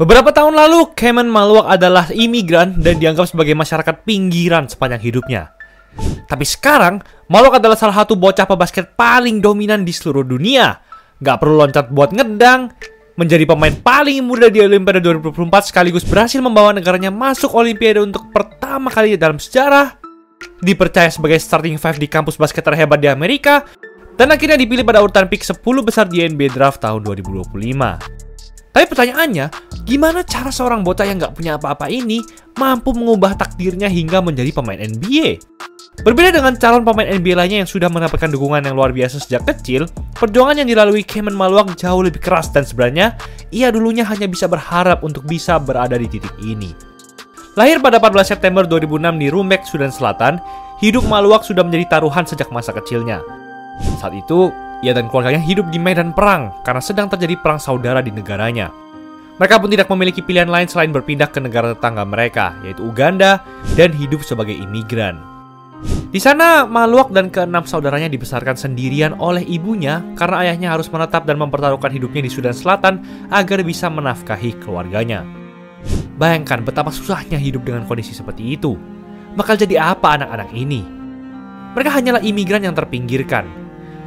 Beberapa tahun lalu, Khemen Maluak adalah imigran dan dianggap sebagai masyarakat pinggiran sepanjang hidupnya. Tapi sekarang, Maluak adalah salah satu bocah pebasket paling dominan di seluruh dunia. Gak perlu loncat buat ngedang, menjadi pemain paling muda di Olimpiade 2024 sekaligus berhasil membawa negaranya masuk Olimpiade untuk pertama kali dalam sejarah, dipercaya sebagai starting five di kampus basket terhebat di Amerika, dan akhirnya dipilih pada urutan pick 10 besar di NBA Draft tahun 2025. Tapi pertanyaannya, gimana cara seorang bocah yang gak punya apa-apa ini mampu mengubah takdirnya hingga menjadi pemain NBA? Berbeda dengan calon pemain NBA lainnya yang sudah mendapatkan dukungan yang luar biasa sejak kecil, perjuangan yang dilalui Khemen Maluak jauh lebih keras dan sebenarnya ia dulunya hanya bisa berharap untuk bisa berada di titik ini. Lahir pada 14 September 2006 di Rumbek, Sudan Selatan, hidup Maluak sudah menjadi taruhan sejak masa kecilnya. Saat itu, ia dan keluarganya hidup di medan perang karena sedang terjadi perang saudara di negaranya. Mereka pun tidak memiliki pilihan lain selain berpindah ke negara tetangga mereka, yaitu Uganda, dan hidup sebagai imigran. Di sana, Maluak dan keenam saudaranya dibesarkan sendirian oleh ibunya karena ayahnya harus menetap dan mempertaruhkan hidupnya di Sudan Selatan agar bisa menafkahi keluarganya. Bayangkan betapa susahnya hidup dengan kondisi seperti itu. Bakal jadi apa anak-anak ini? Mereka hanyalah imigran yang terpinggirkan.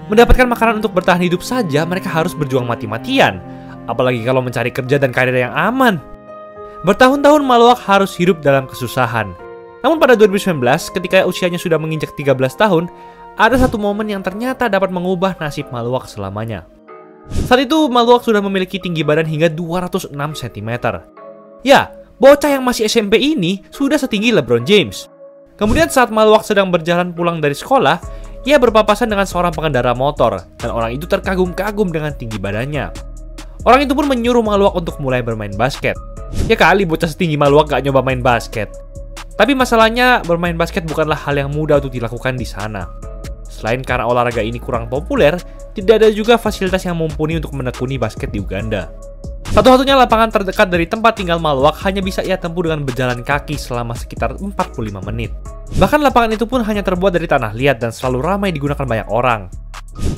Mendapatkan makanan untuk bertahan hidup saja, mereka harus berjuang mati-matian. Apalagi kalau mencari kerja dan karir yang aman. Bertahun-tahun Maluak harus hidup dalam kesusahan. Namun pada 2019, ketika usianya sudah menginjak 13 tahun, ada satu momen yang ternyata dapat mengubah nasib Maluak selamanya. Saat itu, Maluak sudah memiliki tinggi badan hingga 206 cm. Ya, bocah yang masih SMP ini sudah setinggi LeBron James. Kemudian saat Maluak sedang berjalan pulang dari sekolah, ia berpapasan dengan seorang pengendara motor, dan orang itu terkagum-kagum dengan tinggi badannya. Orang itu pun menyuruh Maluak untuk mulai bermain basket. Ya kali bocah setinggi Maluak gak nyoba main basket. Tapi masalahnya, bermain basket bukanlah hal yang mudah untuk dilakukan di sana. Selain karena olahraga ini kurang populer, tidak ada juga fasilitas yang mumpuni untuk menekuni basket di Uganda. Satu-satunya lapangan terdekat dari tempat tinggal Maluak hanya bisa ia tempuh dengan berjalan kaki selama sekitar 45 menit. Bahkan lapangan itu pun hanya terbuat dari tanah liat dan selalu ramai digunakan banyak orang.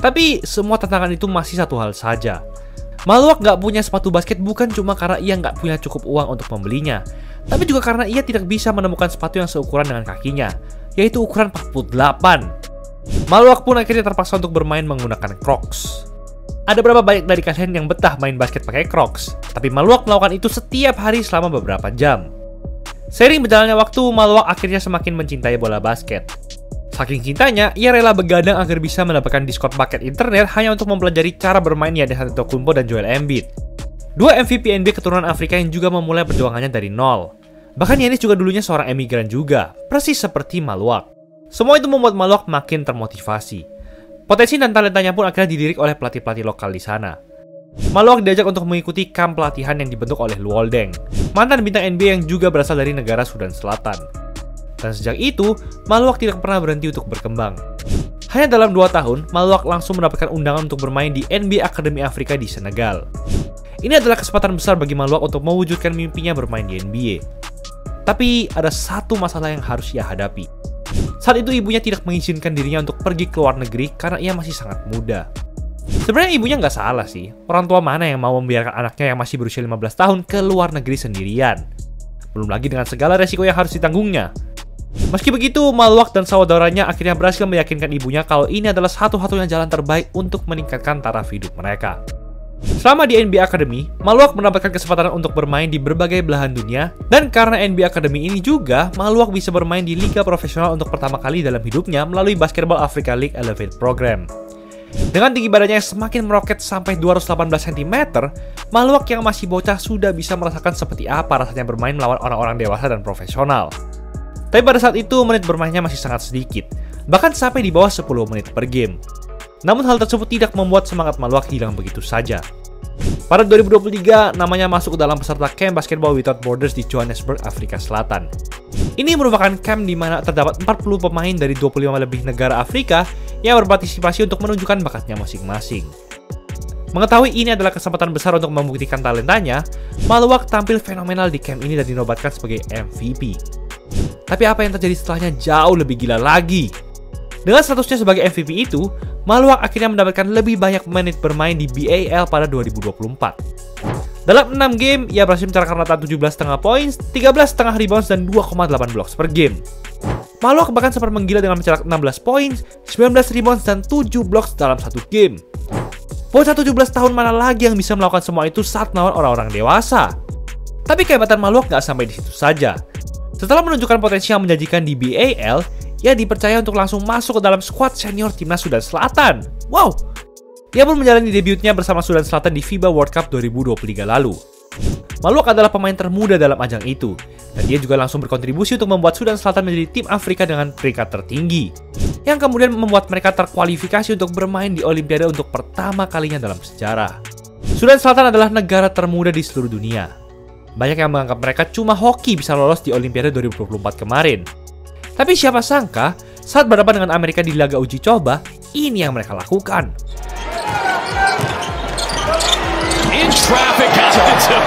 Tapi semua tantangan itu masih satu hal saja. Maluak gak punya sepatu basket bukan cuma karena ia gak punya cukup uang untuk membelinya, tapi juga karena ia tidak bisa menemukan sepatu yang seukuran dengan kakinya, yaitu ukuran 48. Maluak pun akhirnya terpaksa untuk bermain menggunakan Crocs. Ada berapa banyak dari kalian yang betah main basket pakai Crocs? Tapi Maluak melakukan itu setiap hari selama beberapa jam. Seiring berjalannya waktu, Maluak akhirnya semakin mencintai bola basket. Saking cintanya, ia rela begadang agar bisa mendapatkan diskon paket internet hanya untuk mempelajari cara bermain Giannis Antetokounmpo dan Joel Embiid. Dua MVP NBA keturunan Afrika yang juga memulai perjuangannya dari nol. Bahkan Giannis juga dulunya seorang emigran juga, persis seperti Maluak. Semua itu membuat Maluak makin termotivasi. Potensi dan talentanya pun akhirnya dilirik oleh pelatih-pelatih lokal di sana. Maluak diajak untuk mengikuti kamp pelatihan yang dibentuk oleh Luol Deng, mantan bintang NBA yang juga berasal dari negara Sudan Selatan. Dan sejak itu, Maluak tidak pernah berhenti untuk berkembang. Hanya dalam 2 tahun, Maluak langsung mendapatkan undangan untuk bermain di NBA Akademi Afrika di Senegal. Ini adalah kesempatan besar bagi Maluak untuk mewujudkan mimpinya bermain di NBA. Tapi ada satu masalah yang harus ia hadapi. Saat itu ibunya tidak mengizinkan dirinya untuk pergi ke luar negeri karena ia masih sangat muda. Sebenarnya ibunya nggak salah sih. Orang tua mana yang mau membiarkan anaknya yang masih berusia 15 tahun ke luar negeri sendirian? Belum lagi dengan segala resiko yang harus ditanggungnya. Meski begitu, Maluak dan saudaranya akhirnya berhasil meyakinkan ibunya kalau ini adalah satu-satunya jalan terbaik untuk meningkatkan taraf hidup mereka. Selama di NBA Academy, Maluak mendapatkan kesempatan untuk bermain di berbagai belahan dunia, dan karena NBA Academy ini juga, Maluak bisa bermain di liga profesional untuk pertama kali dalam hidupnya melalui Basketball Africa League Elevate Program. Dengan tinggi badannya yang semakin meroket sampai 218 cm, Maluak yang masih bocah sudah bisa merasakan seperti apa rasanya bermain melawan orang-orang dewasa dan profesional. Tapi pada saat itu menit bermainnya masih sangat sedikit, bahkan sampai di bawah 10 menit per game. Namun hal tersebut tidak membuat semangat Maluak hilang begitu saja. Pada 2023, namanya masuk ke dalam peserta camp Basketball Without Borders di Johannesburg, Afrika Selatan. Ini merupakan camp di mana terdapat 40 pemain dari 25 lebih negara Afrika yang berpartisipasi untuk menunjukkan bakatnya masing-masing. Mengetahui ini adalah kesempatan besar untuk membuktikan talentanya, Maluak tampil fenomenal di camp ini dan dinobatkan sebagai MVP. Tapi apa yang terjadi setelahnya jauh lebih gila lagi. Dengan statusnya sebagai MVP itu, Maluak akhirnya mendapatkan lebih banyak menit bermain di BAL pada 2024. Dalam 6 game, ia berhasil mencatatkan rata 17,5 poin, 13,5 rebounds, dan 2,8 blocks per game. Maluak bahkan sempat menggila dengan mencetak 16 poin, 19 rebounds, dan 7 blocks dalam satu game. Bocah 17 tahun mana lagi yang bisa melakukan semua itu saat melawan orang-orang dewasa? Tapi kehebatan Maluak gak sampai di situ saja. Setelah menunjukkan potensi yang menjanjikan di BAL, ia dipercaya untuk langsung masuk ke dalam skuad senior timnas Sudan Selatan. Wow! Ia pun menjalani debutnya bersama Sudan Selatan di FIBA World Cup 2023 lalu. Maluak adalah pemain termuda dalam ajang itu, dan dia juga langsung berkontribusi untuk membuat Sudan Selatan menjadi tim Afrika dengan peringkat tertinggi, yang kemudian membuat mereka terkualifikasi untuk bermain di Olimpiade untuk pertama kalinya dalam sejarah. Sudan Selatan adalah negara termuda di seluruh dunia. Banyak yang menganggap mereka cuma hoki bisa lolos di Olimpiade 2024 kemarin. Tapi siapa sangka, saat berhadapan dengan Amerika di laga uji coba, ini yang mereka lakukan. In traffic,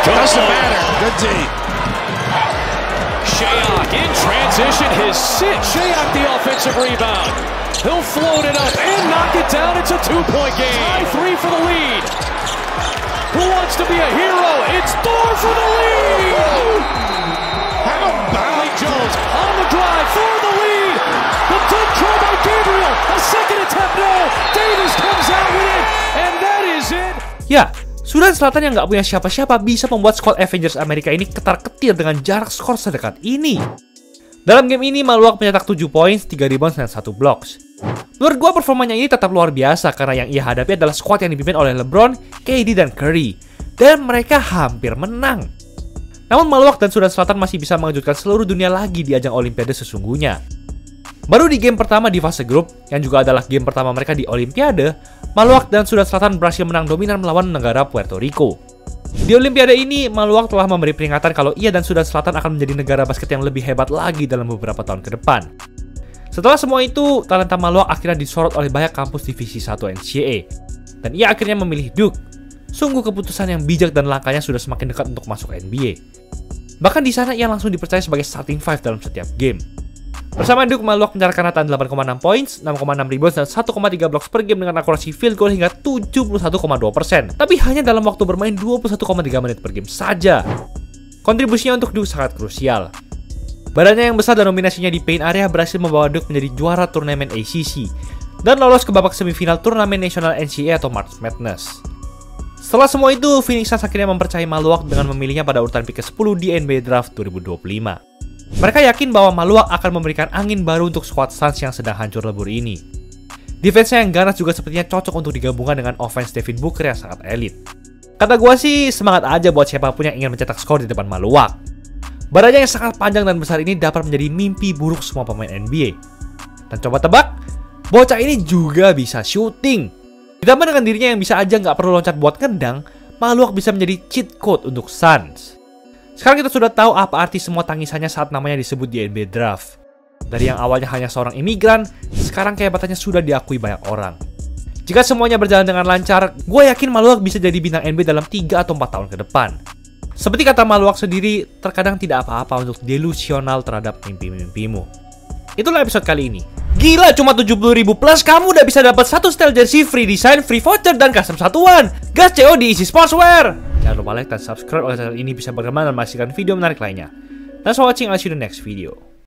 doesn't matter. Good D. Shayok in transition, his sit. Shayok the offensive rebound. He'll float it up and knock it down. It's a 2-point game. Tie 3 for the lead. Who wants to be a hero? It's Thor for the lead. How about Jones on the drive for the lead? The dunk try by Gabriel. A second attempt, no. Davis comes out with it, and that is it. Ya, Sudan Selatan yang nggak punya siapa-siapa bisa membuat skuad Avengers Amerika ini ketar-ketir dengan jarak skor sedekat ini. Dalam game ini, Maluak mencetak 7 poin, 3 rebounds, dan 1 blocks. Menurut gua performanya ini tetap luar biasa karena yang ia hadapi adalah skuad yang dipimpin oleh LeBron, KD, dan Curry. Dan mereka hampir menang. Namun Maluak dan Sudan Selatan masih bisa mengejutkan seluruh dunia lagi di ajang Olimpiade sesungguhnya. Baru di game pertama di fase grup, yang juga adalah game pertama mereka di Olimpiade, Maluak dan Sudan Selatan berhasil menang dominan melawan negara Puerto Rico. Di Olimpiade ini, Maluak telah memberi peringatan kalau ia dan Sudan Selatan akan menjadi negara basket yang lebih hebat lagi dalam beberapa tahun ke depan. Setelah semua itu, talenta Maluak akhirnya disorot oleh banyak kampus divisi 1 NCAA. Dan ia akhirnya memilih Duke. Sungguh keputusan yang bijak dan langkahnya sudah semakin dekat untuk masuk NBA. Bahkan di sana ia langsung dipercaya sebagai starting 5 dalam setiap game. Bersama Duke, Maluak mencatatkan rataan 8,6 points, 6,6 rebounds, dan 1,3 blocks per game dengan akurasi field goal hingga 71,2%. Tapi hanya dalam waktu bermain 21,3 menit per game saja. Kontribusinya untuk Duke sangat krusial. Badannya yang besar dan dominasinya di paint area berhasil membawa Duke menjadi juara turnamen ACC dan lolos ke babak semifinal turnamen nasional NCAA atau March Madness. Setelah semua itu, Phoenix Suns akhirnya mempercayai Maluak dengan memilihnya pada urutan pick ke-10 di NBA Draft 2025. Mereka yakin bahwa Maluak akan memberikan angin baru untuk skuad Suns yang sedang hancur lebur ini. Defense-nya yang ganas juga sepertinya cocok untuk digabungkan dengan offense Devin Booker yang sangat elit. Kata gua sih, semangat aja buat siapapun yang ingin mencetak skor di depan Maluak. Badannya yang sangat panjang dan besar ini dapat menjadi mimpi buruk semua pemain NBA. Dan coba tebak, bocah ini juga bisa shooting. Ditambah dengan dirinya yang bisa aja nggak perlu loncat buat ngedang, Maluak bisa menjadi cheat code untuk Suns. Sekarang kita sudah tahu apa arti semua tangisannya saat namanya disebut di NBA Draft. Dari yang awalnya hanya seorang imigran, sekarang kehebatannya sudah diakui banyak orang. Jika semuanya berjalan dengan lancar, gue yakin Maluak bisa jadi bintang NBA dalam 3 atau 4 tahun ke depan. Seperti kata Maluak sendiri, terkadang tidak apa-apa untuk delusional terhadap mimpi-mimpimu. Itulah episode kali ini. Gila, cuma 70.000 plus kamu udah bisa dapat 1 style jersey, free design, free voucher, dan custom satuan. Gas CO di Easy Sportswear. Jangan lupa like dan subscribe agar channel ini bisa berkembang dan menghasilkan video menarik lainnya. Thanks for watching, I'll see you in the next video.